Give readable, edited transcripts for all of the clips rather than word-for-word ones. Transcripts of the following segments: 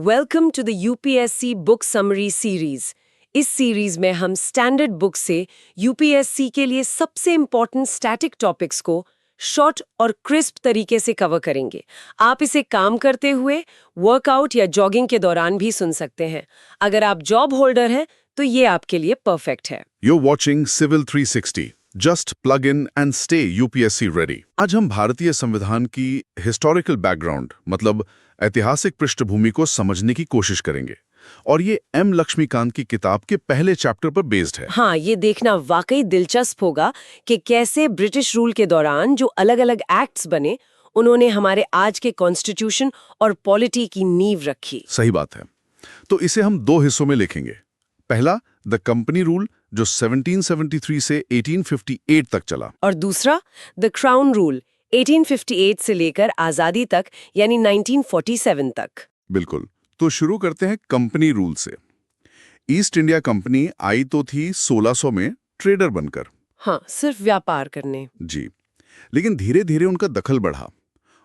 Welcome to the UPSC book summary series. इस series में हम स्टैंडर्ड बुक से यूपीएससी के लिए सबसे इम्पोर्टेंट स्टैटिक टॉपिक्स को शॉर्ट और क्रिस्प तरीके से कवर करेंगे। आप इसे काम करते हुए, वर्कआउट या जॉगिंग के दौरान भी सुन सकते हैं। अगर आप जॉब होल्डर हैं तो ये आपके लिए परफेक्ट है। You're watching Civil 360. Just plug in and stay UPSC ready. आज हम भारतीय संविधान की हिस्टोरिकल बैकग्राउंड मतलब ऐतिहासिक पृष्ठभूमि को समझने की कोशिश करेंगे और ये एम लक्ष्मीकांत की किताब के पहले चैप्टर पर बेस्ड है। हाँ, ये देखना वाकई दिलचस्प होगा कि कैसे ब्रिटिश रूल के दौरान जो अलग-अलग एक्ट्स बने, उन्होंने हमारे आज के कॉन्स्टिट्यूशन और पॉलिटी की नींव रखी। सही बात है। तो इसे हम दो हिस्सों में लिखेंगे। पहला, द कंपनी रूल जो 1773 से 1858 तक चला, और दूसरा, द क्राउन रूल 1858 से लेकर आजादी तक यानी 1947 तक। बिल्कुल। तो शुरू करते हैं कंपनी रूल से। ईस्ट इंडिया कंपनी आई तो थी 1600 में ट्रेडर बनकर। हाँ, सिर्फ व्यापार करने। जी, लेकिन धीरे धीरे उनका दखल बढ़ा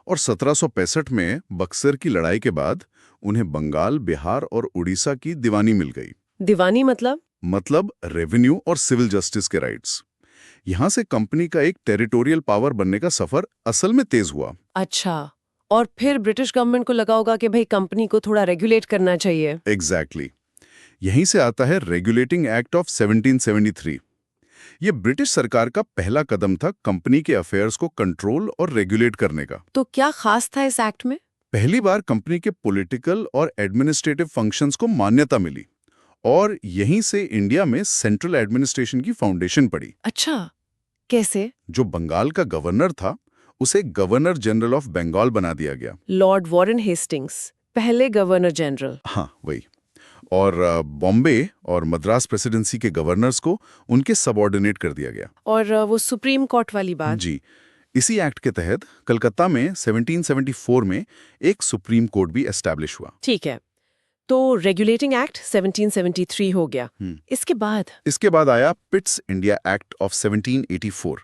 और 1765 में बक्सर की लड़ाई के बाद उन्हें बंगाल, बिहार और उड़ीसा की दीवानी मिल गई। दीवानी मतलब रेवेन्यू और सिविल जस्टिस के राइट्स। यहां से कंपनी का एक टेरिटोरियल पावर बनने का सफर असल में तेज हुआ। अच्छा, और फिर ब्रिटिश गवर्नमेंट को लगा होगा कि भाई कंपनी को थोड़ा रेगुलेट करना चाहिए। एग्जैक्टली। यहीं से आता है रेगुलेटिंग एक्ट ऑफ 1773। ये ब्रिटिश सरकार का पहला कदम था कंपनी के अफेयर्स को कंट्रोल और रेगुलेट करने का। तो क्या खास था इस एक्ट में? पहली बार कंपनी के पॉलिटिकल और एडमिनिस्ट्रेटिव फंक्शंस को मान्यता मिली और यहीं से इंडिया में सेंट्रल एडमिनिस्ट्रेशन की फाउंडेशन पड़ी। अच्छा, कैसे? जो बंगाल का गवर्नर था उसे गवर्नर जनरल ऑफ बंगाल बना दिया गया। लॉर्ड वॉरेन हेस्टिंग्स, पहले गवर्नर जनरल। हाँ, वही। और बॉम्बे और मद्रास प्रेसिडेंसी के गवर्नर्स को उनके सबऑर्डिनेट कर दिया गया। और वो सुप्रीम कोर्ट वाली बात? जी, इसी एक्ट के तहत कलकत्ता में 1774 में एक सुप्रीम कोर्ट भी एस्टैब्लिश हुआ। ठीक है, तो रेगुलेटिंग एक्ट 1773 हो गया। इसके बाद आया पिट्स इंडिया एक्ट ऑफ 1784।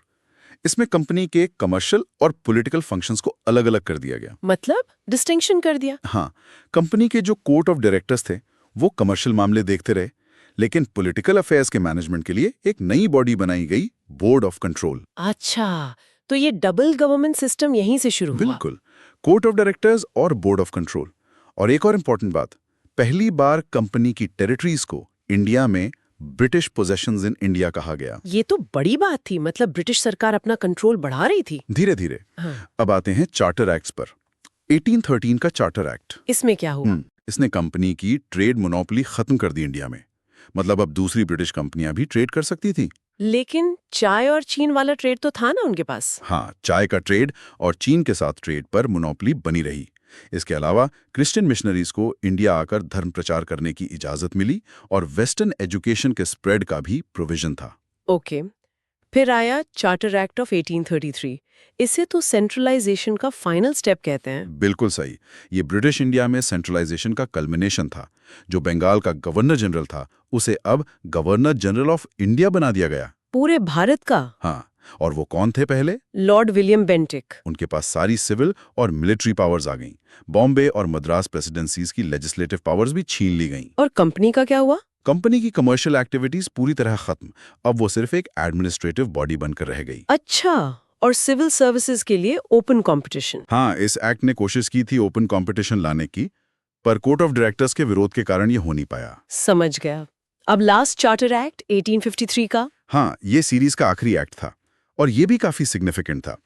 इसमें कंपनी के कमर्शियल और पॉलिटिकल फंक्शंस को अलग अलग कर दिया गया। मतलब डिस्टिंक्शन कर दिया? हाँ, कंपनी के जो कोर्ट ऑफ डायरेक्टर्स थे वो कमर्शियल मामले देखते रहे, लेकिन पॉलिटिकल अफेयर्स के मैनेजमेंट के लिए एक नई बॉडी बनाई गई, बोर्ड ऑफ कंट्रोल। अच्छा, तो ये डबल गवर्नमेंट सिस्टम यहीं से शुरू हुआ? बिल्कुल, कोर्ट ऑफ डायरेक्टर्स और बोर्ड ऑफ कंट्रोल। और एक और इम्पोर्टेंट बात, पहली बार कंपनी की टेरिटरीज को इंडिया में ब्रिटिश पोजेशंस इन इंडिया कहा गया। ये तो बड़ी बात थी, मतलब ब्रिटिश सरकार अपना कंट्रोल बढ़ा रही थी धीरे धीरे। हाँ। अब आते हैं चार्टर एक्ट्स पर। 1813 का चार्टर एक्ट। इसमें क्या हुआ? इसने कंपनी की ट्रेड मोनोपोली खत्म कर दी इंडिया में। मतलब अब दूसरी ब्रिटिश कंपनियां भी ट्रेड कर सकती थी। लेकिन चाय और चीन वाला ट्रेड तो था ना उनके पास? हाँ, चाय का ट्रेड और चीन के साथ ट्रेड पर मोनोपोली बनी रही। इसके अलावा क्रिश्चियन मिशनरीज को इंडिया आकर धर्म प्रचार करने की इजाजत मिली और वेस्टर्न एजुकेशन के स्प्रेड का भी प्रोविजन था। ओके, फिर आया चार्टर एक्ट ऑफ 1833। इसे तो सेंट्रलाइजेशन का फाइनल स्टेप कहते हैं। बिल्कुल सही। ये ब्रिटिश इंडिया में सेंट्रलाइजेशन का कल्मिनेशन था। जो बंगाल का गवर्नर जनरल था उसे अब गवर्नर जनरल ऑफ इंडिया बना दिया गया। पूरे भारत का? हाँ, और वो कौन थे पहले? Lord William Bentinck. उनके पास सारी सिविल और मिलिट्री पावर्स आ गईं। बॉम्बे और मद्रास प्रेसिडेंसीज की लेजिस्लेटिव पावर्स भी छीन ली गईं। और कंपनी का क्या हुआ? कंपनी की कमर्शियल एक्टिविटीज पूरी तरह खत्म। अब वो सिर्फ एक एडमिनिस्ट्रेटिव बॉडी बनकर रह गई। अच्छा, और सिविल सर्विसेज के लिए ओपन कंपटीशन? हाँ, इस एक्ट ने कोशिश की थी ओपन कंपटीशन लाने की, पर कोर्ट ऑफ डायरेक्टर्स के विरोध के कारण ये हो नहीं पाया। समझ गया। अब लास्ट चार्टर एक्ट 1853 का? हाँ, ये सीरीज का आखिरी एक्ट था और ये भी काफी सिग्निफिकेंट था।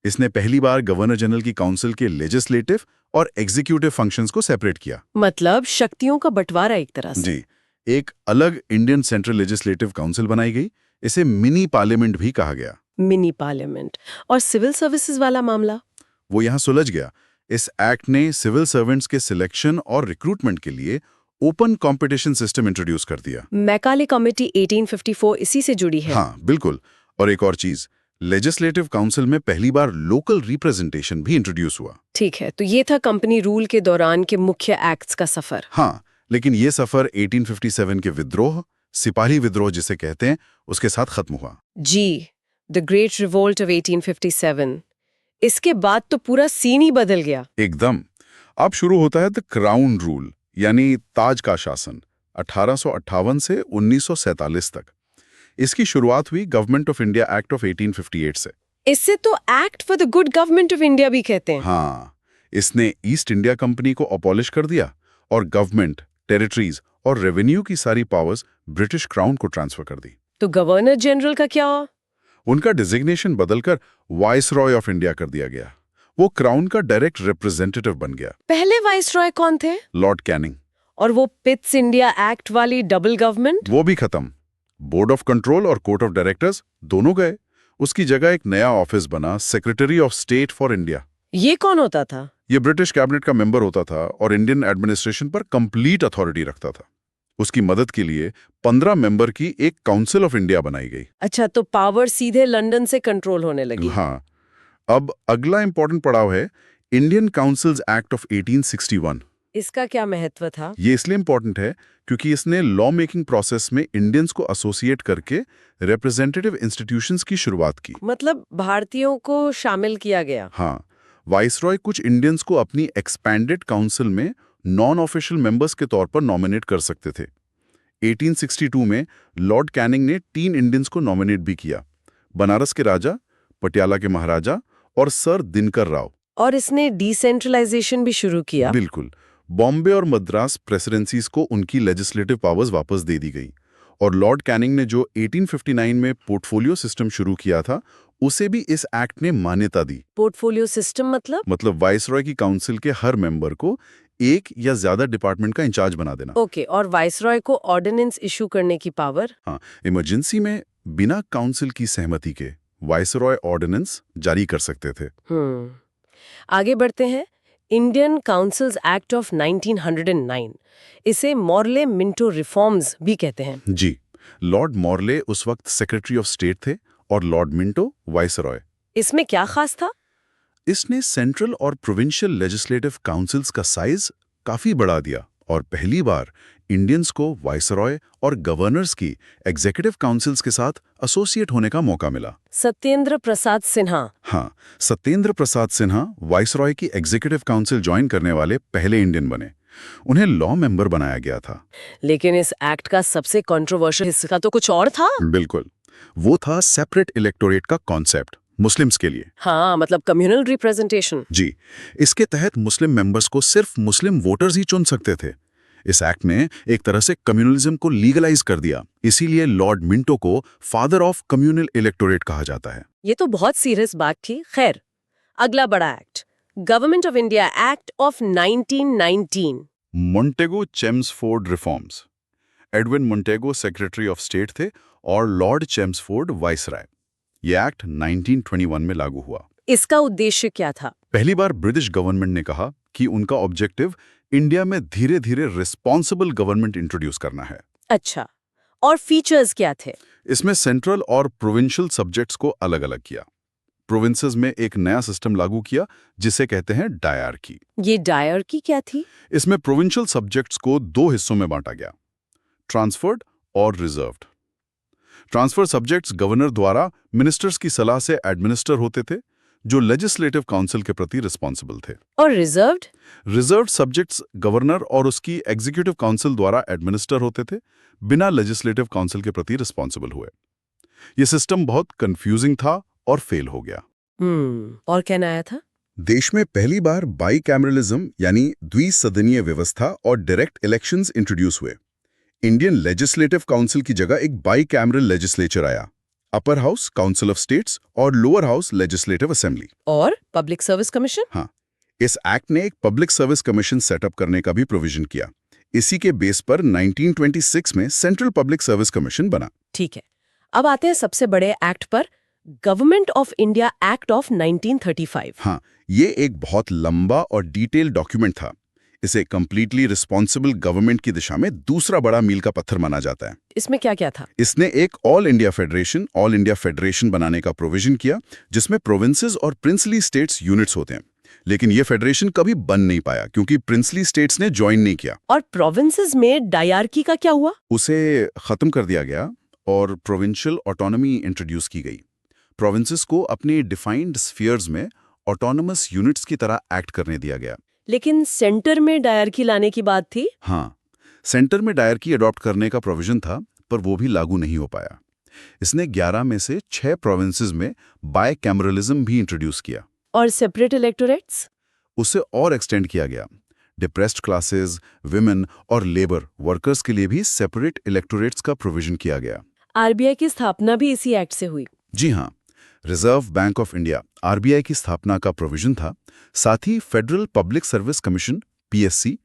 इसने पहली बार गवर्नर जनरल की काउंसिल के लेजिस्लेटिव और एग्जीक्यूटिव फंक्शंस को सेपरेट किया। मतलब शक्तियों का बंटवारा एक तरह से। जी, एक अलग इंडियन सेंट्रल लेजिस्लेटिव काउंसिल बनाई गई। इसे मिनी पार्लियामेंट भी कहा गया। Mini parliament. और सिविल सर्विसेज वाला मामला? वो यहाँ सुलझ गया। इस एक्ट ने सिविल सर्वेंट्स के सिलेक्शन और रिक्रूटमेंट के लिए ओपन कंपटीशन सिस्टम इंट्रोड्यूस कर दिया। मैकाले कमेटी 1854 इसी से जुड़ी है। हाँ, बिल्कुल। और एक और चीज, लेजिस्लेटिव काउंसिल में पहली बार लोकल रिप्रेजेंटेशन भी इंट्रोड्यूस हुआ। ठीक है, तो ये था कंपनी रूल के दौरान के मुख्य एक्ट्स का सफर। हाँ, लेकिन ये सफर 1857 के विद्रोह, सिपाही विद्रोह जिसे कहते हैं, उसके साथ खत्म हुआ। जी, द ग्रेट रिवोल्ट ऑफ 1857। इसके बाद तो पूरा सीन ही बदल गया। एकदम। अब शुरू होता है द क्राउन रूल यानी ताज का शासन 1858 से 1947 तक। इसकी शुरुआत हुई government of India act of 1858 से। इससे तो act for the good government of India भी कहते हैं। हाँ, इसने ईस्ट इंडिया कंपनी को अबॉलिश कर दिया और गवर्नमेंट, टेरिटरीज और रेवेन्यू की सारी पावर्स ब्रिटिश क्राउन को ट्रांसफर कर दी। तो गवर्नर जनरल का क्या? उनका डिजिग्नेशन बदलकर वाइसरॉय ऑफ इंडिया कर दिया गया। वो क्राउन का डायरेक्ट रिप्रेजेंटेटिव बन गया। पहले वाइसरॉय कौन थे? Lord Canning. और वो पिट्स इंडिया एक्ट वाली डबल गवर्नमेंट? वो भी खत्म। बोर्ड ऑफ कंट्रोल और कोर्ट ऑफ डायरेक्टर्स दोनों गए। उसकी जगह एक नया ऑफिस बना, secretary of state for India. ये कौन होता था? ये ब्रिटिश कैबिनेट का मेंबर होता था और इंडियन एडमिनिस्ट्रेशन पर कंप्लीट अथॉरिटी रखता था। उसकी मदद के लिए 15 मेंबर की एक काउंसिल ऑफ इंडिया बनाई गई। अच्छा, तो पावर सीधे लंदन से कंट्रोल होने लगी। हाँ, अब अगला इंपॉर्टेंट पड़ाव है इंडियन काउंसिल्स एक्ट ऑफ 1861। इसका क्या महत्व था? ये इसलिए इंपॉर्टेंट है क्योंकि इसने लॉ मेकिंग प्रोसेस में इंडियंस को एसोसिएट करके रिप्रेजेंटेटिव इंस्टीट्यूशंस की शुरुआत की। मतलब भारतीयों को शामिल किया गया। हाँ, वाइसरॉय कुछ इंडियंस को अपनी एक्सपैंडेड काउंसिल में नॉन ऑफिशियल मेंबर्स के तौर पर नॉमिनेट कर सकते थे। 1862 में लॉर्ड कैनिंग ने 3 इंडियंस को नॉमिनेट भी किया, बनारस के राजा, पटियाला के महाराजा और सर दिनकर राव। और इसने डिसेंट्रलाइजेशन भी शुरू किया। बिल्कुल। बॉम्बे और मद्रास प्रेसिडेंसीज को उनकी लेजिस्लेटिव पावर्स वापस दे दी गई और लॉर्ड कैनिंग ने जो 1859 में पोर्टफोलियो सिस्टम शुरू किया था उसे भी इस एक्ट ने मान्यता दी। पोर्टफोलियो सिस्टम मतलब वाइसरॉय की काउंसिल के हर मेंबर को एक या ज्यादा डिपार्टमेंट का इंचार्ज बना देना। ओके, और वाइसरॉय को ऑर्डिनेंस इशू करने की पावर? हाँ, इमरजेंसी में बिना काउंसिल की सहमति के वाइसरॉय ऑर्डिनेंस जारी कर सकते थे। आगे बढ़ते हैं। इंडियन काउंसिल्स एक्ट ऑफ 1909, इसे मॉर्ले मिंटो रिफॉर्म्स भी कहते हैं। जी, लॉर्ड मॉर्ले उस वक्त सेक्रेटरी ऑफ स्टेट थे और लॉर्ड मिंटो वाइसरॉय। इसमें क्या खास था? इसने सेंट्रल और प्रोविंशियल लेजिस्लेटिव काउंसिल्स का साइज काफी बढ़ा दिया और पहली बार इंडियंस को वाइसरॉय और गवर्नर्स की एग्जीक्यूटिव काउंसिल्स के साथ एसोसिएट होने का मौका मिला। सत्येंद्र प्रसाद सिन्हा। हाँ, सत्येंद्र प्रसाद सिन्हा वाइसरॉय की एग्जीक्यूटिव काउंसिल ज्वाइन करने वाले पहले इंडियन बने। उन्हें लॉ मेंबर बनाया गया था। लेकिन इस एक्ट का सबसे कंट्रोवर्शियल हिस्सा तो कुछ और था। बिल्कुल, वो था सेपरेट इलेक्टोरेट का कॉन्सेप्ट मुस्लिम्स के लिए। हाँ, मतलब कम्युनल रिप्रेजेंटेशन। जी, इसके तहत मुस्लिम मेंबर्स को सिर्फ मुस्लिम वोटर्स ही चुन सकते थे। इस एक्ट ने एक तरह से कम्युनलिज्म को लीगलाइज कर दिया, इसीलिए लॉर्ड मिंटो को फादर ऑफ कम्युनल इलेक्टोरेट कहा जाता है। ये तो बहुत सीरियस बात थी। खैर, अगला बड़ा act, government of India act of 1919। Montague Chelmsford reforms. Edwin Montague secretary of state थे और लॉर्ड चेम्सफोर्ड वाइसराय। ये एक्ट 1921 में लागू हुआ। इसका उद्देश्य क्या था? पहली बार ब्रिटिश गवर्नमेंट ने कहा कि उनका ऑब्जेक्टिव इंडिया में धीरे धीरे रिस्पॉन्सिबल गवर्नमेंट इंट्रोड्यूस करना है। अच्छा, और फीचर्स क्या थे? इसमें सेंट्रल और प्रोविंशियल सब्जेक्ट्स को अलग अलग किया। प्रोविंसेस में एक नया सिस्टम लागू किया जिसे कहते हैं डायरकी। ये डायरकी क्या थी? इसमें प्रोविंशियल सब्जेक्ट्स को 2 हिस्सों में बांटा गया, ट्रांसफर्ड और रिजर्व्ड। ट्रांसफर सब्जेक्ट्स गवर्नर द्वारा मिनिस्टर्स की सलाह से एडमिनिस्टर होते थे, जो लेजिस्लेटिव काउंसिल के प्रति रिस्पॉन्सिबल थे। और रिजर्व्ड? रिजर्व्ड सब्जेक्ट्स गवर्नर और उसकी एग्जीक्यूटिव काउंसिल द्वारा एडमिनिस्टर होते थे, बिना लेजिस्लेटिव काउंसिल के प्रति रिस्पॉन्सिबल हुए। यह सिस्टम बहुत कंफ्यूजिंग था और फेल हो गया। और क्या नया था? देश में पहली बार बाईकैमरलिज्म यानी द्विसदनीय व्यवस्था और डायरेक्ट इलेक्शंस इंट्रोड्यूस हुए। इंडियन लेजिस्लेटिव काउंसिल की जगह एक बाईकैमरल लेजिस्लेचर आया, upper house council of states और लोअर हाउस लेजिस्लेटिव असेंबली। और पब्लिक सर्विस कमीशन? हाँ, इस एक्ट ने एक पब्लिक सर्विस कमीशन सेटअप करने का भी प्रोविजन किया। इसी के बेस पर 1926 में सेंट्रल पब्लिक सर्विस कमीशन बना। ठीक है, अब आते हैं सबसे बड़े एक्ट पर, government of India act of 1935। हाँ, ये एक बहुत लंबा और डिटेल डॉक्यूमेंट था। इसे कंप्लीटली रिस्पॉन्सिबल गवर्नमेंट की दिशा में दूसरा बड़ा मील का पत्थर माना जाता है। इसमें क्या क्या था? इसने एक ऑल इंडिया फेडरेशन बनाने का प्रोविजन किया, जिसमें प्रोविंसेस और प्रिंसली स्टेट्स यूनिट्स होते हैं। लेकिन यह फेडरेशन कभी बन नहीं पाया क्योंकि प्रिंसली स्टेट्स ने ज्वाइन नहीं किया। और प्रोविंसेस में डायरकी का क्या हुआ? उसे खत्म कर दिया गया और प्रोविंशियल ऑटोनॉमी इंट्रोड्यूस की गई। प्रोविंसेस को अपने डिफाइंड स्फीयर्स में ऑटोनोमस यूनिट्स की तरह एक्ट करने दिया गया। लेकिन सेंटर में डायरकी लाने की बात थी। हाँ, सेंटर में डायरकी अडॉप्ट करने का प्रोविजन था, पर वो भी लागू नहीं हो पाया। इसने 11 में से 6 प्रोविंसेस में बायकैमरलिज्म भी इंट्रोड्यूस किया। और सेपरेट इलेक्टोरेट्स? उसे और एक्सटेंड किया गया। डिप्रेस्ड क्लासेस, विमेन और लेबर वर्कर्स के लिए भी सेपरेट इलेक्टोरेट्स का प्रोविजन किया गया। आरबीआई की स्थापना भी इसी एक्ट से हुई। जी हाँ, reserve bank of India RBI की स्थापना का प्रोविजन था। साथ ही federal public service commission PSC,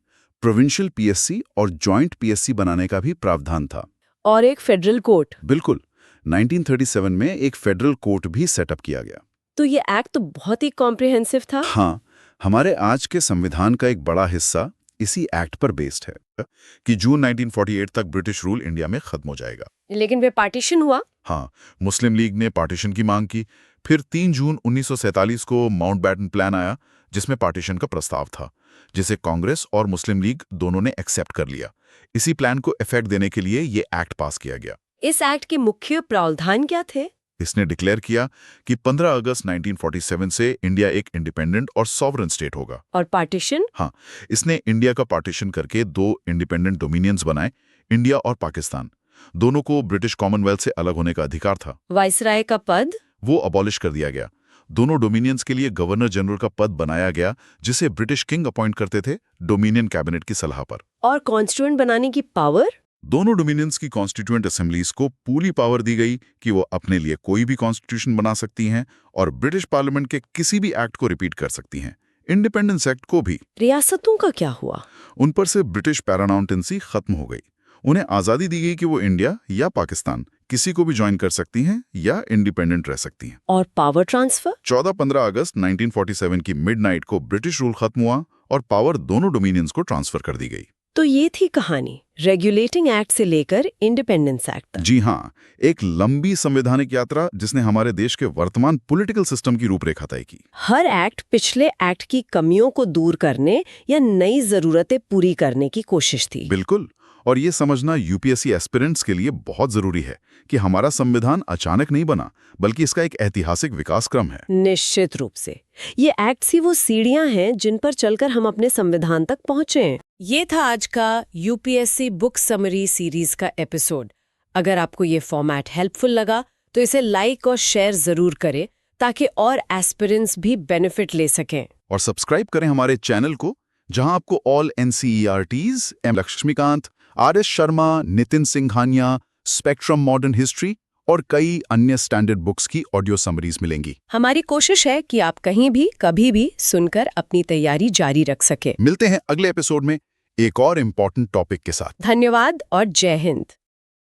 provincial PSC और जॉइंट पीएससी बनाने का भी प्रावधान था। और एक फेडरल कोर्ट। बिल्कुल, 1937 में एक फेडरल कोर्ट भी सेटअप किया गया। तो ये एक्ट तो बहुत ही कॉम्प्रिहेंसिव था। हाँ, हमारे आज के संविधान का एक बड़ा हिस्सा इसी एक्ट पर बेस्ड है कि जून 1948 तक ब्रिटिश रूल इंडिया में खत्म हो जाएगा। लेकिन वे पार्टीशन हुआ। हाँ, मुस्लिम लीग ने पार्टीशन की मांग की। फिर 3 जून 1947 को माउंटबैटन प्लान आया, जिसमें पार्टीशन का प्रस्ताव था, जिसे कांग्रेस और मुस्लिम लीग दोनों ने एक्सेप्ट कर लिया। इसी प्लान को इफेक्ट देने के लिए ये एक्ट पास किया गया। इस एक्ट के मुख्य प्रावधान क्या थे? इसने डिक्लेयर किया कि 15 अगस्त 1947 से इंडिया एक इंडिपेंडेंट और सॉवरेन स्टेट होगा। और पार्टीशन? हाँ, इसने इंडिया का पार्टीशन करके 2 इंडिपेंडेंट डोमिनियंस बनाए, इंडिया और पाकिस्तान। दोनों को ब्रिटिश कॉमनवेल्थ से अलग होने का अधिकार था। वाइसराय का पद? वो अबॉलिश कर दिया गया। दोनों डोमिनियंस के लिए गवर्नर जनरल का पद बनाया गया, जिसे ब्रिटिश किंग अपॉइंट करते थे डोमिनियन कैबिनेट की सलाह पर। और कॉन्स्टिट्यूएंट बनाने की पावर? दोनों डोमिनियंस की कॉन्स्टिट्यूएंट असेंबलीज को पूरी पावर दी गई कि वो अपने लिए कोई भी कॉन्स्टिट्यूशन बना सकती हैं और ब्रिटिश पार्लियामेंट के किसी भी एक्ट को रिपीट कर सकती हैं, इंडिपेंडेंस एक्ट को भी। रियासतों का क्या हुआ? उन पर से ब्रिटिश पैरानाउंटेंसी खत्म हो गई। उन्हें आज़ादी दी गई कि वो इंडिया या पाकिस्तान किसी को भी ज्वाइन कर सकती हैं या इंडिपेंडेंट रह सकती हैं। और पावर ट्रांसफर? 14-15 अगस्त 1947 की मिडनाइट को ब्रिटिश रूल खत्म हुआ और पावर दोनों डोमिनियंस को ट्रांसफर कर दी गई। तो ये थी कहानी, रेगुलेटिंग एक्ट से लेकर इंडिपेंडेंस एक्ट तक। जी हाँ, एक लंबी संवैधानिक यात्रा जिसने हमारे देश के वर्तमान पॉलिटिकल सिस्टम की रूपरेखा तय की। हर एक्ट पिछले एक्ट की कमियों को दूर करने या नई जरूरतें पूरी करने की कोशिश थी। बिल्कुल, और ये समझना यूपीएससी एस्पिरेंट्स के लिए बहुत जरूरी है कि हमारा संविधान अचानक नहीं बना, बल्कि इसका एक ऐतिहासिक विकास क्रम है। निश्चित रूप से ये एक्ट्स ही वो सीढ़ियां हैं जिन पर चलकर हम अपने संविधान तक पहुंचे हैं। ये था आज का यूपीएससी बुक समरी सीरीज का एपिसोड। अगर आपको ये फॉर्मेट हेल्पफुल लगा तो इसे लाइक और शेयर जरूर करें ताकि और एस्पिरेंट्स भी बेनिफिट ले सकें। और सब्सक्राइब करें हमारे चैनल को, जहां आपको all NCERTs, M Laxmikanth, R S. Sharma, Nitin Singhania, spectrum modern history और कई अन्य स्टैंडर्ड बुक्स की ऑडियो समरीज मिलेंगी। हमारी कोशिश है कि आप कहीं भी कभी भी सुनकर अपनी तैयारी जारी रख सके। मिलते हैं अगले एपिसोड में एक और इम्पोर्टेंट टॉपिक के साथ। धन्यवाद और जय हिंद।